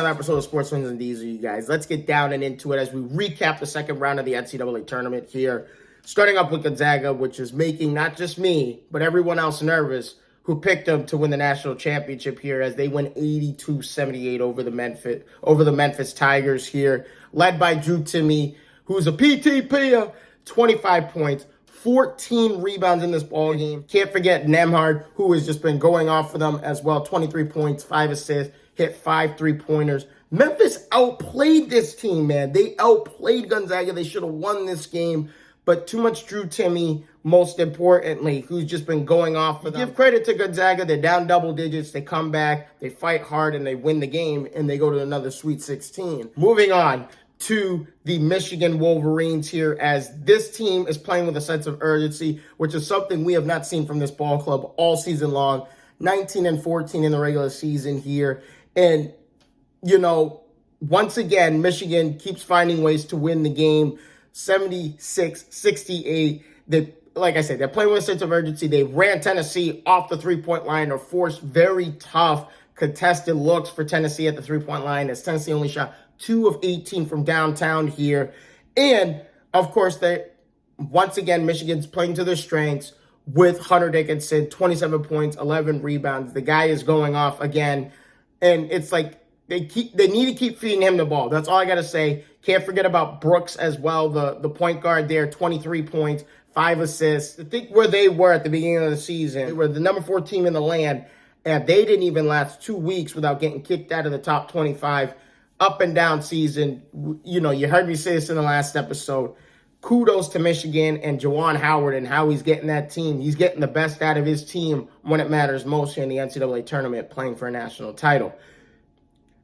episode of Sports Wins and Diesel, you guys. Let's get down and into it as we recap the second round of the NCAA tournament here. Starting up with Gonzaga, which is making not just me, but everyone else nervous who picked them to win the national championship here as they win 82-78 over the Memphis Tigers here, led by Drew Timme, who's a PTP, 25 points, 14 rebounds in this ball game. Can't forget Nembhard, who has just been going off for them as well. 23 points, 5 assists, hit 5 3-pointers. Memphis outplayed this team, man. They outplayed Gonzaga. They should have won this game, but too much Drew Timme, most importantly, who's just been going off for them. Give credit to Gonzaga. They're down double digits. They come back, they fight hard, and they win the game, and they go to another Sweet 16. Moving on to the Michigan Wolverines here, as this team is playing with a sense of urgency, which is something we have not seen from this ball club all season long. 19-14 in the regular season here. And, once again, Michigan keeps finding ways to win the game. 76-68. Like I said, they're playing with a sense of urgency. They ran Tennessee off the three-point line or forced very tough contested looks for Tennessee at the three-point line, as Tennessee only shot 2 of 18 from downtown here. And, of course, once again, Michigan's playing to their strengths with Hunter Dickinson, 27 points, 11 rebounds. The guy is going off again. And it's like they need to keep feeding him the ball. That's all I got to say. Can't forget about Brooks as well, the point guard there, 23 points, 5 assists. I think where they were at the beginning of the season, they were the number 4 team in the land, and they didn't even last 2 weeks without getting kicked out of the top 25. Up and down season. You heard me say this in the last episode. Kudos to Michigan and Juwan Howard and how he's getting that team. He's getting the best out of his team when it matters most here in the NCAA tournament, playing for a national title.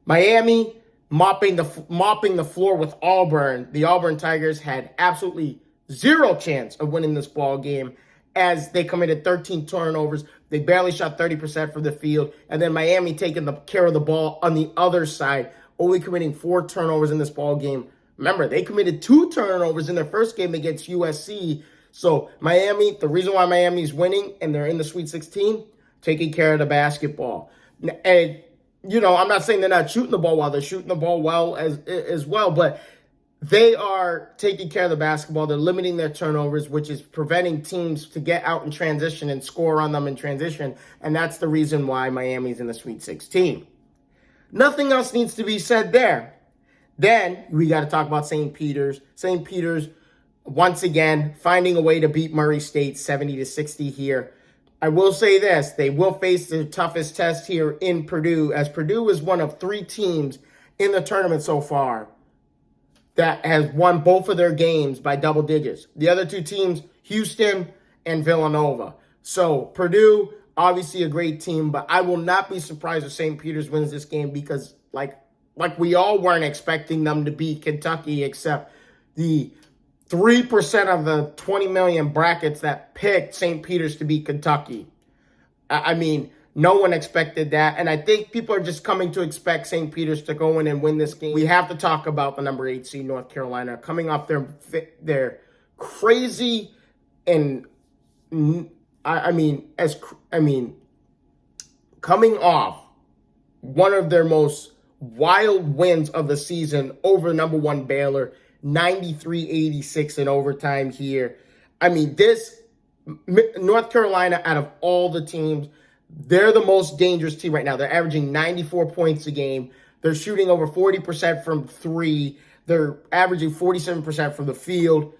Miami mopping the floor with Auburn. The Auburn Tigers had absolutely zero chance of winning this ball game as they committed 13 turnovers. They barely shot 30% from the field. And then Miami taking care of the ball on the other side, only committing 4 turnovers in this ball game. Remember, they committed 2 turnovers in their first game against USC. So Miami, the reason why Miami's winning and they're in the Sweet 16, taking care of the basketball. And I'm not saying they're not shooting the ball well. They're shooting the ball well as well, but they are taking care of the basketball. They're limiting their turnovers, which is preventing teams to get out in transition and score on them in transition. And that's the reason why Miami's in the Sweet 16. Nothing else needs to be said there. Then we got to talk about St. Peter's. St. Peter's, once again, finding a way to beat Murray State 70-60 here. I will say this, they will face the toughest test here in Purdue, as Purdue is one of 3 teams in the tournament so far that has won both of their games by double digits. The other 2 teams, Houston and Villanova. So Purdue, obviously a great team, but I will not be surprised if St. Peter's wins this game because like we all weren't expecting them to beat Kentucky, except the 3% of the 20 million brackets that picked St. Peter's to beat Kentucky. I mean, no one expected that. And I think people are just coming to expect St. Peter's to go in and win this game. We have to talk about the number 8 seed North Carolina coming off their crazy and coming off one of their most wild wins of the season over number 1 Baylor, 93-86 in overtime here. I mean, this North Carolina, out of all the teams, they're the most dangerous team right now. They're averaging 94 points a game. They're shooting over 40% from 3. They're averaging 47% from the field.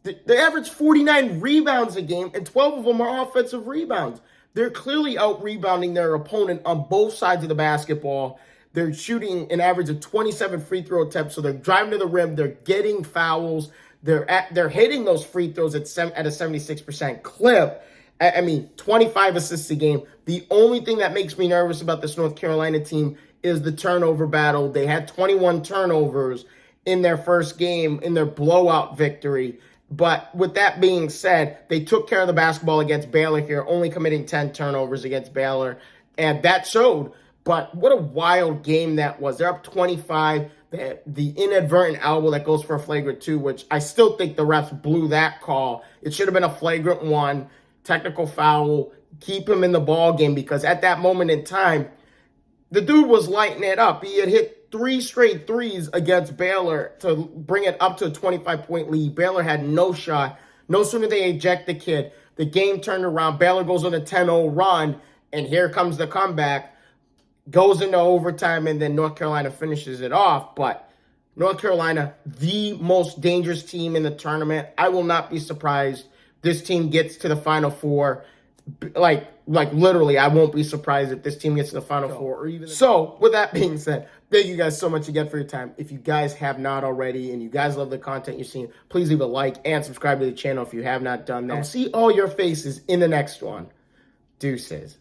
They average 49 rebounds a game, and 12 of them are offensive rebounds. They're clearly out-rebounding their opponent on both sides of the basketball. They're shooting an average of 27 free throw attempts, so they're driving to the rim. They're getting fouls. They're hitting those free throws at a 76% clip. 25 assists a game. The only thing that makes me nervous about this North Carolina team is the turnover battle. They had 21 turnovers in their first game, in their blowout victory. But with that being said, they took care of the basketball against Baylor here, only committing 10 turnovers against Baylor, and that showed. But what a wild game that was. They're up 25. The inadvertent elbow that goes for a flagrant 2, which I still think the refs blew that call. It should have been a flagrant 1, technical foul, keep him in the ball game, because at that moment in time, The dude was lighting it up. He had hit 3 straight threes against Baylor to bring it up to a 25-point lead. Baylor had no shot. No sooner they eject the kid, the game turned around. Baylor goes on a 10-0 run, and here comes the comeback. Goes into overtime, and then North Carolina finishes it off. But North Carolina, the most dangerous team in the tournament. I will not be surprised this team gets to the Final Four. Like literally, I won't be surprised if this team gets to the Final Four. Or even so, with that being said, thank you guys so much again for your time. If you guys have not already and you guys love the content you're seeing, please leave a like and subscribe to the channel if you have not done that. I'll see all your faces in the next one. Deuces.